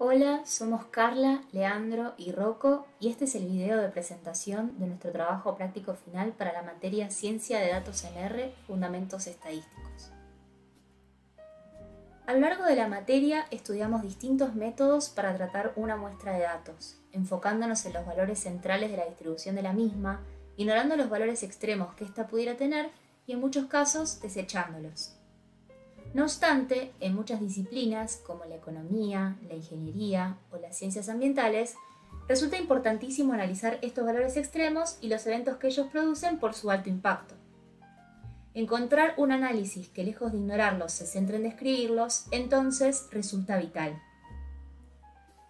Hola, somos Carla, Leandro y Rocco y este es el video de presentación de nuestro trabajo práctico final para la materia Ciencia de Datos en R, Fundamentos Estadísticos. A lo largo de la materia estudiamos distintos métodos para tratar una muestra de datos, enfocándonos en los valores centrales de la distribución de la misma, ignorando los valores extremos que ésta pudiera tener y en muchos casos desechándolos. No obstante, en muchas disciplinas, como la economía, la ingeniería o las ciencias ambientales, resulta importantísimo analizar estos valores extremos y los eventos que ellos producen por su alto impacto. Encontrar un análisis que, lejos de ignorarlos, se centre en describirlos, entonces resulta vital.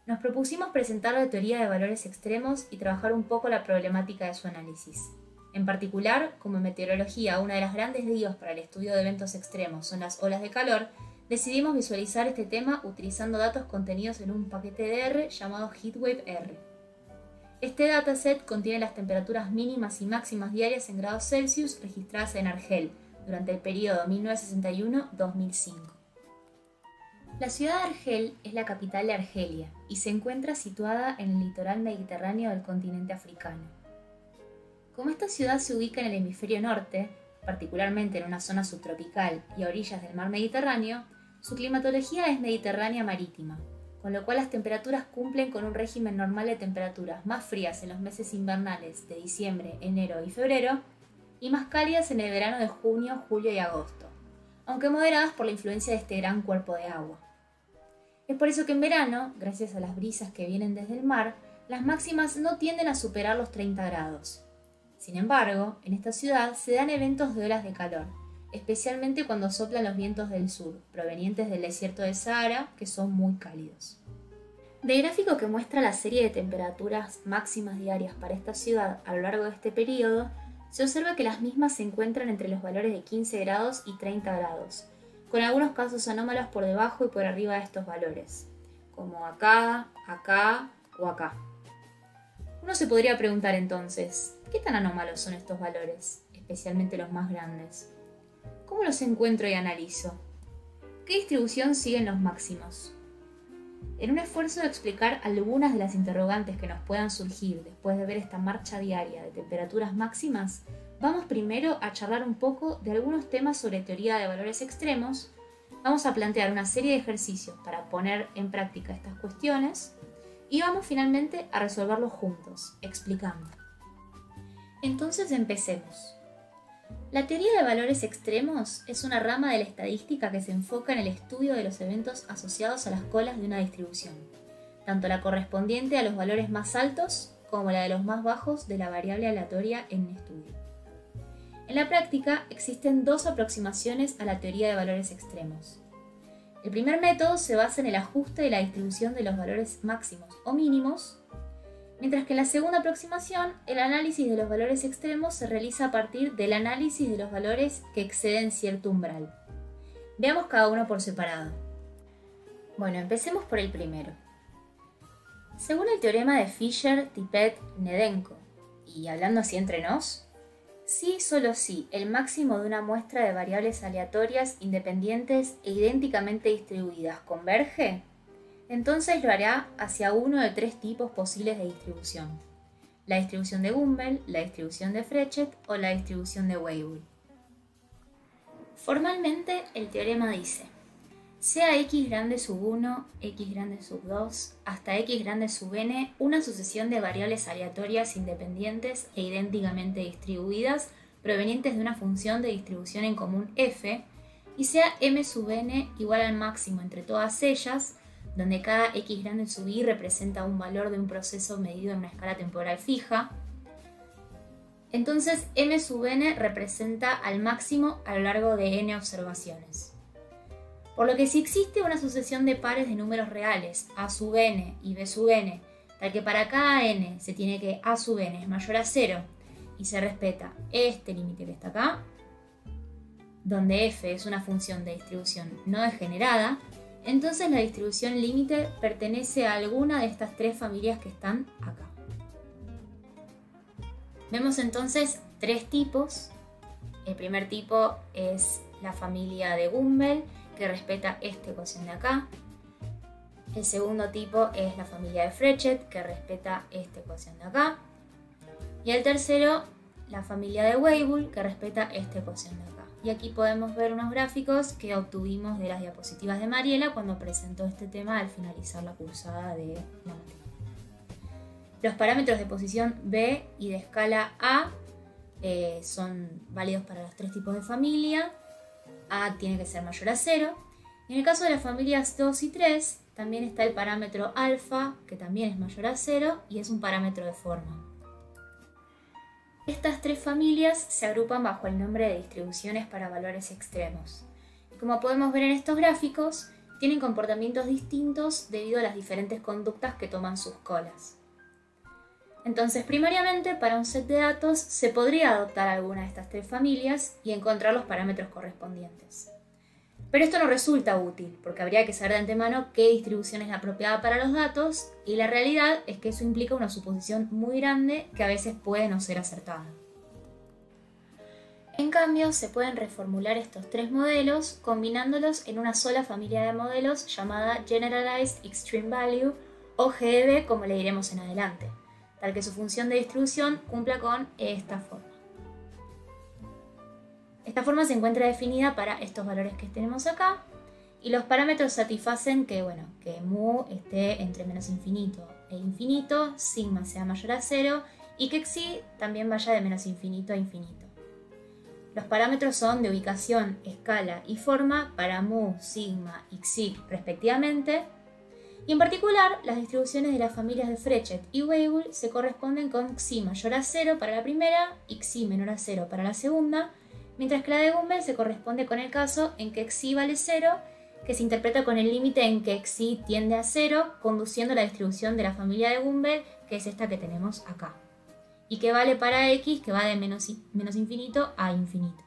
Nos propusimos presentar la teoría de valores extremos y trabajar un poco la problemática de su análisis. En particular, como en meteorología una de las grandes guías para el estudio de eventos extremos son las olas de calor, decidimos visualizar este tema utilizando datos contenidos en un paquete de R llamado Heatwave R. Este dataset contiene las temperaturas mínimas y máximas diarias en grados Celsius registradas en Argel durante el periodo 1961-2005. La ciudad de Argel es la capital de Argelia y se encuentra situada en el litoral mediterráneo del continente africano. Como esta ciudad se ubica en el hemisferio norte, particularmente en una zona subtropical y a orillas del mar Mediterráneo, su climatología es mediterránea marítima, con lo cual las temperaturas cumplen con un régimen normal de temperaturas más frías en los meses invernales de diciembre, enero y febrero, y más cálidas en el verano de junio, julio y agosto, aunque moderadas por la influencia de este gran cuerpo de agua. Es por eso que en verano, gracias a las brisas que vienen desde el mar, las máximas no tienden a superar los 30 grados. Sin embargo, en esta ciudad se dan eventos de olas de calor, especialmente cuando soplan los vientos del sur, provenientes del desierto de Sahara, que son muy cálidos. Del gráfico que muestra la serie de temperaturas máximas diarias para esta ciudad a lo largo de este periodo, se observa que las mismas se encuentran entre los valores de 15 grados y 30 grados, con algunos casos anómalos por debajo y por arriba de estos valores, como acá, acá o acá. Uno se podría preguntar entonces, ¿qué tan anómalos son estos valores, especialmente los más grandes? ¿Cómo los encuentro y analizo? ¿Qué distribución siguen los máximos? En un esfuerzo de explicar algunas de las interrogantes que nos puedan surgir después de ver esta marcha diaria de temperaturas máximas, vamos primero a charlar un poco de algunos temas sobre teoría de valores extremos, vamos a plantear una serie de ejercicios para poner en práctica estas cuestiones, y vamos finalmente a resolverlos juntos, explicando. Entonces empecemos. La teoría de valores extremos es una rama de la estadística que se enfoca en el estudio de los eventos asociados a las colas de una distribución, tanto la correspondiente a los valores más altos como la de los más bajos de la variable aleatoria en un estudio. En la práctica existen dos aproximaciones a la teoría de valores extremos. El primer método se basa en el ajuste de la distribución de los valores máximos o mínimos, mientras que en la segunda aproximación el análisis de los valores extremos se realiza a partir del análisis de los valores que exceden cierto umbral. Veamos cada uno por separado. Bueno, empecemos por el primero. Según el teorema de Fisher-Tippett-Nedenko, y hablando así entre nos, si solo si el máximo de una muestra de variables aleatorias, independientes e idénticamente distribuidas converge, entonces lo hará hacia uno de tres tipos posibles de distribución: la distribución de Gumbel, la distribución de Frechet o la distribución de Weibull. Formalmente, el teorema dice: sea x grande sub 1, x grande sub 2, hasta x grande sub n una sucesión de variables aleatorias independientes e idénticamente distribuidas provenientes de una función de distribución en común f, y sea m sub n igual al máximo entre todas ellas, donde cada x grande sub i representa un valor de un proceso medido en una escala temporal fija. Entonces m sub n representa al máximo a lo largo de n observaciones. Por lo que si existe una sucesión de pares de números reales a sub n y b sub n, tal que para cada n se tiene que a sub n es mayor a 0 y se respeta este límite que está acá, donde f es una función de distribución no degenerada, entonces la distribución límite pertenece a alguna de estas tres familias que están acá. Vemos entonces tres tipos. El primer tipo es la familia de Gumbel, que respeta este cociente de acá. El segundo tipo es la familia de Frechet, que respeta esta ecuación de acá. Y el tercero, la familia de Weibull, que respeta esta ecuación de acá. Y aquí podemos ver unos gráficos que obtuvimos de las diapositivas de Mariela cuando presentó este tema al finalizar la cursada de la materia. Los parámetros de posición B y de escala A son válidos para los tres tipos de familia. A tiene que ser mayor a 0. Y en el caso de las familias 2 y 3, también está el parámetro alfa, que también es mayor a 0 y es un parámetro de forma. Estas tres familias se agrupan bajo el nombre de distribuciones para valores extremos. Y como podemos ver en estos gráficos, tienen comportamientos distintos debido a las diferentes conductas que toman sus colas. Entonces, primariamente, para un set de datos se podría adoptar alguna de estas tres familias y encontrar los parámetros correspondientes. Pero esto no resulta útil, porque habría que saber de antemano qué distribución es la apropiada para los datos, y la realidad es que eso implica una suposición muy grande que a veces puede no ser acertada. En cambio, se pueden reformular estos tres modelos combinándolos en una sola familia de modelos llamada Generalized Extreme Value, o GEV como le diremos en adelante, tal que su función de distribución cumpla con esta forma. Esta forma se encuentra definida para estos valores que tenemos acá, y los parámetros satisfacen que mu esté entre menos infinito e infinito, sigma sea mayor a 0 y que xi también vaya de menos infinito a infinito. Los parámetros son de ubicación, escala y forma para mu, sigma y xi respectivamente, y en particular las distribuciones de las familias de Frechet y Weibull se corresponden con xi mayor a 0 para la primera y xi menor a 0 para la segunda, mientras que la de Gumbel se corresponde con el caso en que xi vale 0, que se interpreta con el límite en que xi tiende a 0, conduciendo la distribución de la familia de Gumbel, que es esta que tenemos acá, y que vale para x, que va de menos infinito a infinito.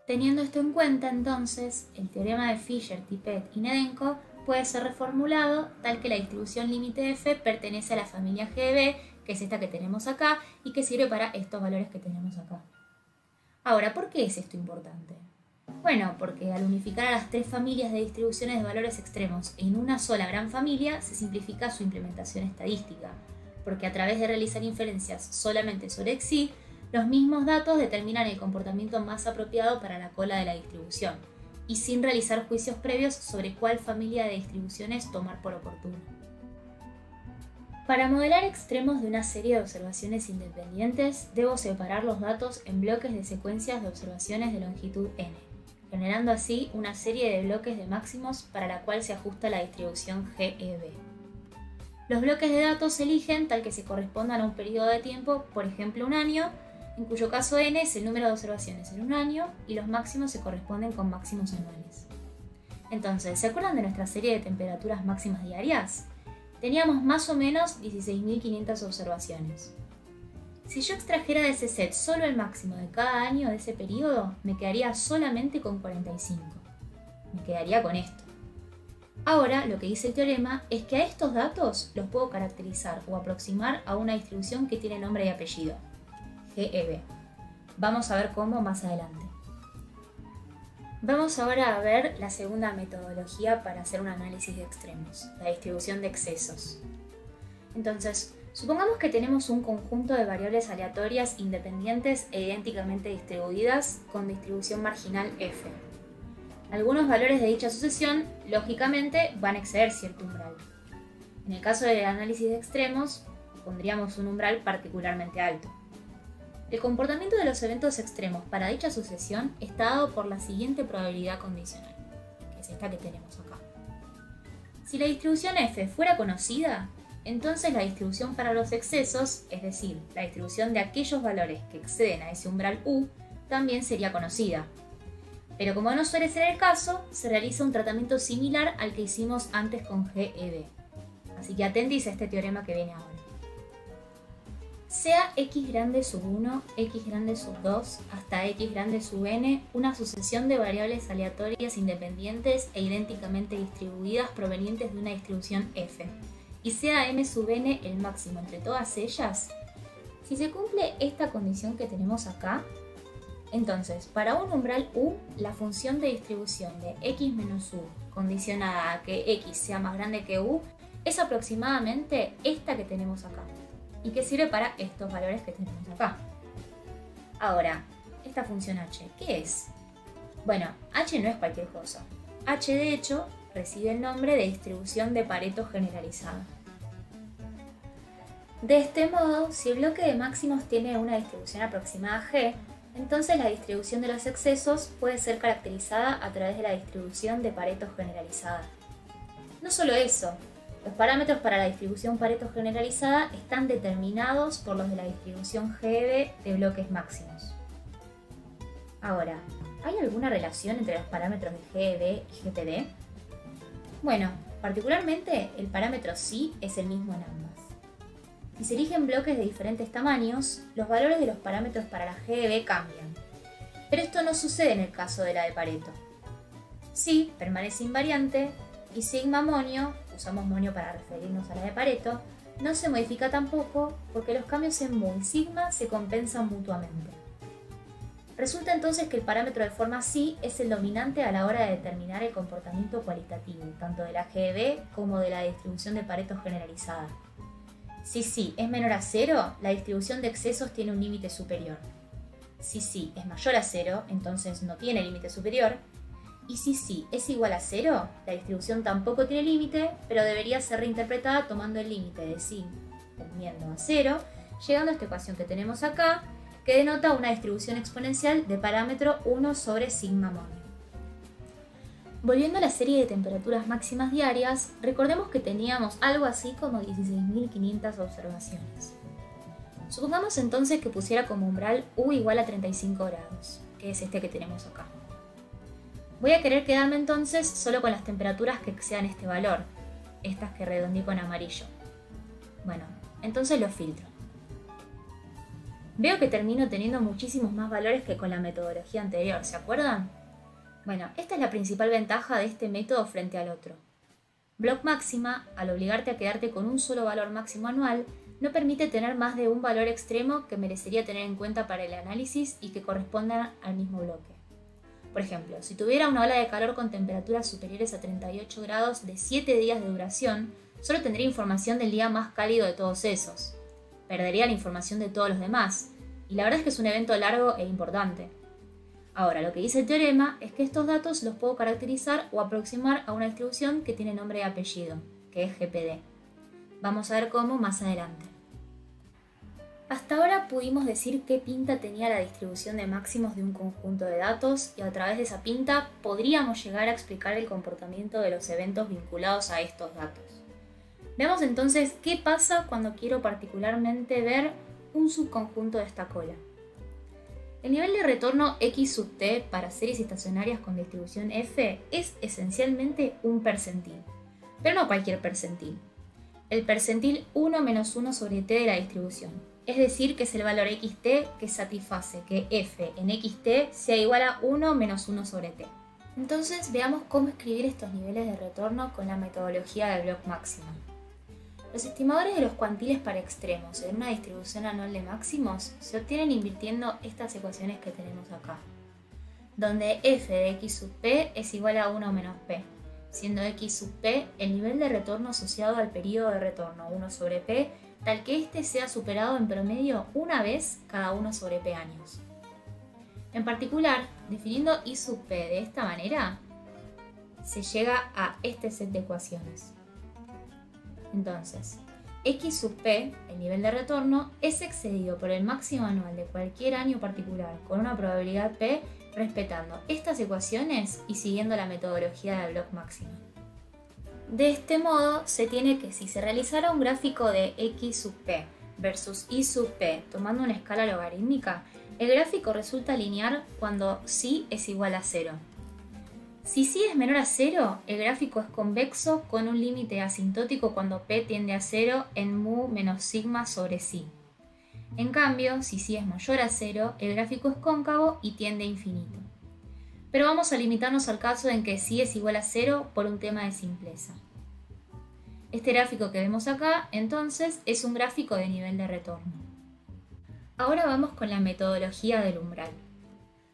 Teniendo esto en cuenta, entonces, el teorema de Fisher, Tippett y Nedenko puede ser reformulado tal que la distribución límite f pertenece a la familia GB, que es esta que tenemos acá, y que sirve para estos valores que tenemos acá. Ahora, ¿por qué es esto importante? Bueno, porque al unificar a las tres familias de distribuciones de valores extremos en una sola gran familia, se simplifica su implementación estadística, porque a través de realizar inferencias solamente sobre xi, los mismos datos determinan el comportamiento más apropiado para la cola de la distribución, y sin realizar juicios previos sobre cuál familia de distribuciones tomar por oportuno. Para modelar extremos de una serie de observaciones independientes, debo separar los datos en bloques de secuencias de observaciones de longitud n, generando así una serie de bloques de máximos para la cual se ajusta la distribución GEB. Los bloques de datos se eligen tal que se correspondan a un periodo de tiempo, por ejemplo un año, en cuyo caso n es el número de observaciones en un año y los máximos se corresponden con máximos anuales. Entonces, ¿se acuerdan de nuestra serie de temperaturas máximas diarias? Teníamos más o menos 16.500 observaciones. Si yo extrajera de ese set solo el máximo de cada año de ese periodo, me quedaría solamente con 45. Me quedaría con esto. Ahora, lo que dice el teorema es que a estos datos los puedo caracterizar o aproximar a una distribución que tiene nombre y apellido, GEB. Vamos a ver cómo más adelante. Vamos ahora a ver la segunda metodología para hacer un análisis de extremos, la distribución de excesos. Entonces, supongamos que tenemos un conjunto de variables aleatorias independientes e idénticamente distribuidas con distribución marginal f. Algunos valores de dicha sucesión, lógicamente, van a exceder cierto umbral. En el caso del análisis de extremos, pondríamos un umbral particularmente alto. El comportamiento de los eventos extremos para dicha sucesión está dado por la siguiente probabilidad condicional, que es esta que tenemos acá. Si la distribución f fuera conocida, entonces la distribución para los excesos, es decir, la distribución de aquellos valores que exceden a ese umbral u, también sería conocida. Pero como no suele ser el caso, se realiza un tratamiento similar al que hicimos antes con GEB. Así que atentis a este teorema que viene ahora. Sea x grande sub 1, x grande sub 2, hasta x grande sub n, una sucesión de variables aleatorias independientes e idénticamente distribuidas provenientes de una distribución f, y sea m sub n el máximo entre todas ellas, si se cumple esta condición que tenemos acá, Entonces, para un umbral U, la función de distribución de x menos u condicionada a que x sea más grande que u es aproximadamente esta que tenemos acá y que sirve para estos valores que tenemos acá. Ahora, esta función h, ¿qué es? Bueno, h no es cualquier cosa. H, de hecho, recibe el nombre de distribución de Pareto generalizada. De este modo, si el bloque de máximos tiene una distribución aproximada G, entonces la distribución de los excesos puede ser caracterizada a través de la distribución de Pareto generalizada. No solo eso, los parámetros para la distribución Pareto generalizada están determinados por los de la distribución GB de bloques máximos. Ahora, ¿hay alguna relación entre los parámetros de GB y GPD? Bueno, particularmente el parámetro psi es el mismo en ambas. Si se eligen bloques de diferentes tamaños, los valores de los parámetros para la GB cambian. Pero esto no sucede en el caso de la de Pareto. Psi permanece invariante y sigma monio, usamos monio para referirnos a la de Pareto, no se modifica tampoco porque los cambios en mu y sigma se compensan mutuamente. Resulta entonces que el parámetro de forma psi es el dominante a la hora de determinar el comportamiento cualitativo, tanto de la GB como de la distribución de Pareto generalizada. Si psi es menor a 0, la distribución de excesos tiene un límite superior. Si psi es mayor a 0, entonces no tiene límite superior. Y si psi es igual a 0, la distribución tampoco tiene límite, pero debería ser reinterpretada tomando el límite de psi tendiendo a 0, llegando a esta ecuación que tenemos acá, que denota una distribución exponencial de parámetro 1 sobre sigma monio. Volviendo a la serie de temperaturas máximas diarias, recordemos que teníamos algo así como 16.500 observaciones. Supongamos entonces que pusiera como umbral U igual a 35 grados, que es este que tenemos acá. Voy a querer quedarme entonces solo con las temperaturas que excedan este valor, estas que redondeé con amarillo. Bueno, entonces lo filtro. Veo que termino teniendo muchísimos más valores que con la metodología anterior, ¿se acuerdan? Bueno, esta es la principal ventaja de este método frente al otro. Block máxima, al obligarte a quedarte con un solo valor máximo anual, no permite tener más de un valor extremo que merecería tener en cuenta para el análisis y que correspondan al mismo bloque. Por ejemplo, si tuviera una ola de calor con temperaturas superiores a 38 grados de 7 días de duración, solo tendría información del día más cálido de todos esos. Perdería la información de todos los demás, y la verdad es que es un evento largo e importante. Ahora, lo que dice el teorema es que estos datos los puedo caracterizar o aproximar a una distribución que tiene nombre y apellido, que es GPD. Vamos a ver cómo más adelante. Hasta ahora pudimos decir qué pinta tenía la distribución de máximos de un conjunto de datos y a través de esa pinta podríamos llegar a explicar el comportamiento de los eventos vinculados a estos datos. Veamos entonces qué pasa cuando quiero particularmente ver un subconjunto de esta cola. El nivel de retorno x sub t para series estacionarias con distribución f es esencialmente un percentil, pero no cualquier percentil. El percentil 1 menos 1 sobre t de la distribución, es decir, que es el valor xt que satisface que f en xt sea igual a 1 menos 1 sobre t. Entonces veamos cómo escribir estos niveles de retorno con la metodología del block máximo. Los estimadores de los cuantiles para extremos en una distribución anual de máximos se obtienen invirtiendo estas ecuaciones que tenemos acá, donde f de x sub p es igual a 1 menos p, siendo x sub p el nivel de retorno asociado al periodo de retorno 1 sobre p, tal que éste sea superado en promedio una vez cada 1 sobre p años. En particular, definiendo y sub p de esta manera, se llega a este set de ecuaciones. Entonces, x sub p, el nivel de retorno, es excedido por el máximo anual de cualquier año particular con una probabilidad p respetando estas ecuaciones y siguiendo la metodología del block máximo. De este modo, se tiene que si se realizara un gráfico de x sub p versus y sub p tomando una escala logarítmica, el gráfico resulta lineal cuando psi es igual a 0. Si psi es menor a 0, el gráfico es convexo con un límite asintótico cuando p tiende a 0 en mu menos sigma sobre psi. En cambio, si psi es mayor a 0, el gráfico es cóncavo y tiende a infinito. Pero vamos a limitarnos al caso en que psi es igual a 0 por un tema de simpleza. Este gráfico que vemos acá, entonces, es un gráfico de nivel de retorno. Ahora vamos con la metodología del umbral.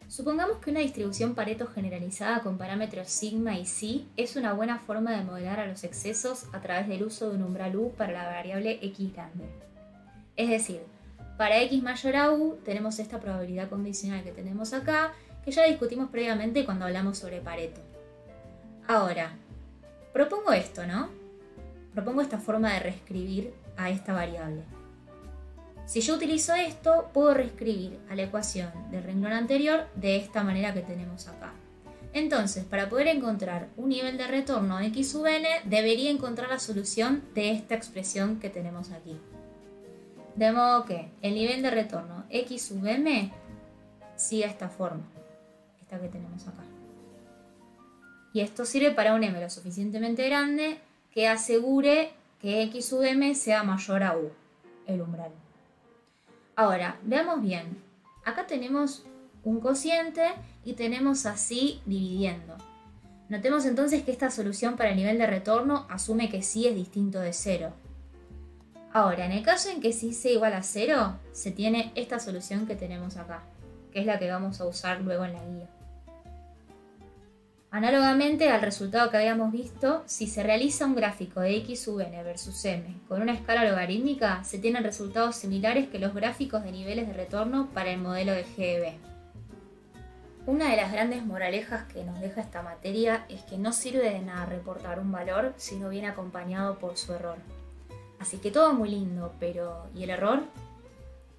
Supongamos que una distribución Pareto generalizada con parámetros sigma y psi es una buena forma de modelar a los excesos a través del uso de un umbral u para la variable x grande. Es decir, para x mayor a u tenemos esta probabilidad condicional que tenemos acá, que ya discutimos previamente cuando hablamos sobre Pareto. Ahora, propongo esto, ¿no? Propongo esta forma de reescribir a esta variable. Si yo utilizo esto, puedo reescribir a la ecuación del renglón anterior de esta manera que tenemos acá. Entonces, para poder encontrar un nivel de retorno x sub n, debería encontrar la solución de esta expresión que tenemos aquí. De modo que el nivel de retorno x sub m siga esta forma, esta que tenemos acá. Y esto sirve para un m lo suficientemente grande que asegure que x sub m sea mayor a u, el umbral. Ahora, veamos bien. Acá tenemos un cociente y tenemos así dividiendo. Notemos entonces que esta solución para el nivel de retorno asume que sí es distinto de 0. Ahora, en el caso en que sí sea igual a 0, se tiene esta solución que tenemos acá, que es la que vamos a usar luego en la guía. Análogamente al resultado que habíamos visto, si se realiza un gráfico de x sub n versus m con una escala logarítmica, se tienen resultados similares que los gráficos de niveles de retorno para el modelo de G de B. Una de las grandes moralejas que nos deja esta materia es que no sirve de nada reportar un valor si no viene acompañado por su error. Así que todo muy lindo, pero ¿y el error?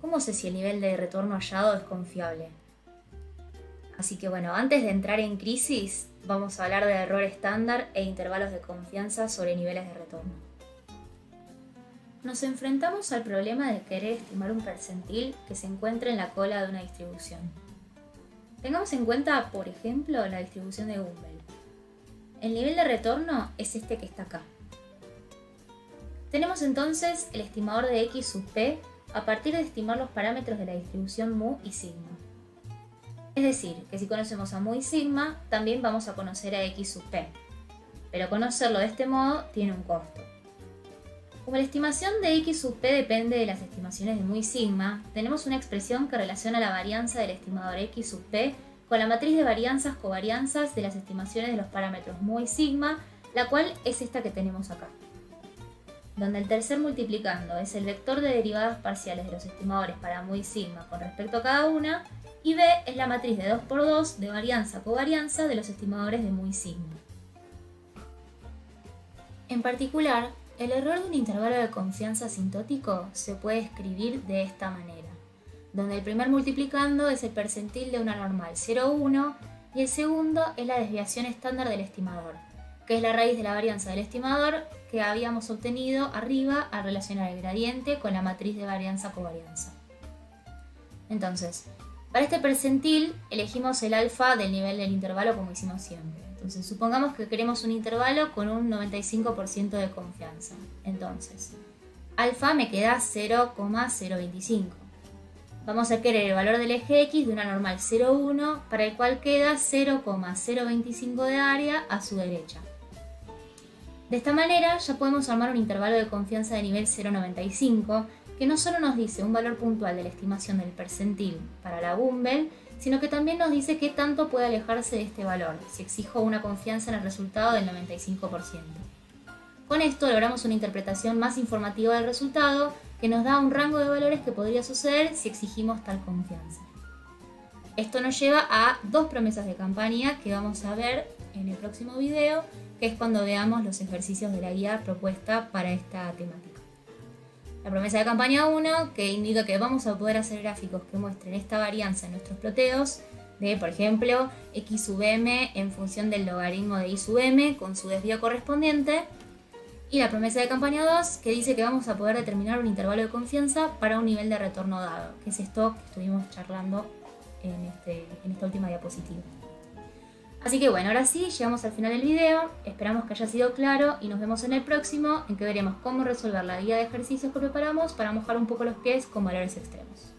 ¿Cómo sé si el nivel de retorno hallado es confiable? Así que bueno, antes de entrar en crisis, vamos a hablar de error estándar e intervalos de confianza sobre niveles de retorno. Nos enfrentamos al problema de querer estimar un percentil que se encuentre en la cola de una distribución. Tengamos en cuenta, por ejemplo, la distribución de Gumbel. El nivel de retorno es este que está acá. Tenemos entonces el estimador de x sub p a partir de estimar los parámetros de la distribución mu y sigma. Es decir, que si conocemos a mu y sigma, también vamos a conocer a x sub p. Pero conocerlo de este modo tiene un costo. Como la estimación de x sub p depende de las estimaciones de mu y sigma, tenemos una expresión que relaciona la varianza del estimador x sub p con la matriz de varianzas-covarianzas de las estimaciones de los parámetros mu y sigma, la cual es esta que tenemos acá, donde el tercer multiplicando es el vector de derivadas parciales de los estimadores para mu y sigma con respecto a cada una, y B es la matriz de 2×2 de varianza-covarianza de los estimadores de mu y sigma. En particular, el error de un intervalo de confianza asintótico se puede escribir de esta manera, donde el primer multiplicando es el percentil de una normal 0,1 y el segundo es la desviación estándar del estimador, que es la raíz de la varianza del estimador que habíamos obtenido arriba al relacionar el gradiente con la matriz de varianza-covarianza. Entonces, para este percentil elegimos el alfa del nivel del intervalo como hicimos siempre. Entonces supongamos que queremos un intervalo con un 95% de confianza. Entonces, alfa me queda 0,025. Vamos a querer el valor del eje X de una normal 0,1 para el cual queda 0,025 de área a su derecha. De esta manera ya podemos armar un intervalo de confianza de nivel 0,95 que no solo nos dice un valor puntual de la estimación del percentil para la Gumbel, sino que también nos dice qué tanto puede alejarse de este valor, si exijo una confianza en el resultado del 95%. Con esto logramos una interpretación más informativa del resultado que nos da un rango de valores que podría suceder si exigimos tal confianza. Esto nos lleva a dos promesas de campaña que vamos a ver en el próximo video, que es cuando veamos los ejercicios de la guía propuesta para esta temática. La promesa de campaña 1, que indica que vamos a poder hacer gráficos que muestren esta varianza en nuestros ploteos de, por ejemplo, x sub m en función del logaritmo de y sub m con su desvío correspondiente. Y la promesa de campaña 2, que dice que vamos a poder determinar un intervalo de confianza para un nivel de retorno dado, que es esto que estuvimos charlando en esta última diapositiva. Así que bueno, ahora sí, llegamos al final del video, esperamos que haya sido claro y nos vemos en el próximo, en que veremos cómo resolver la guía de ejercicios que preparamos para mojar un poco los pies con valores extremos.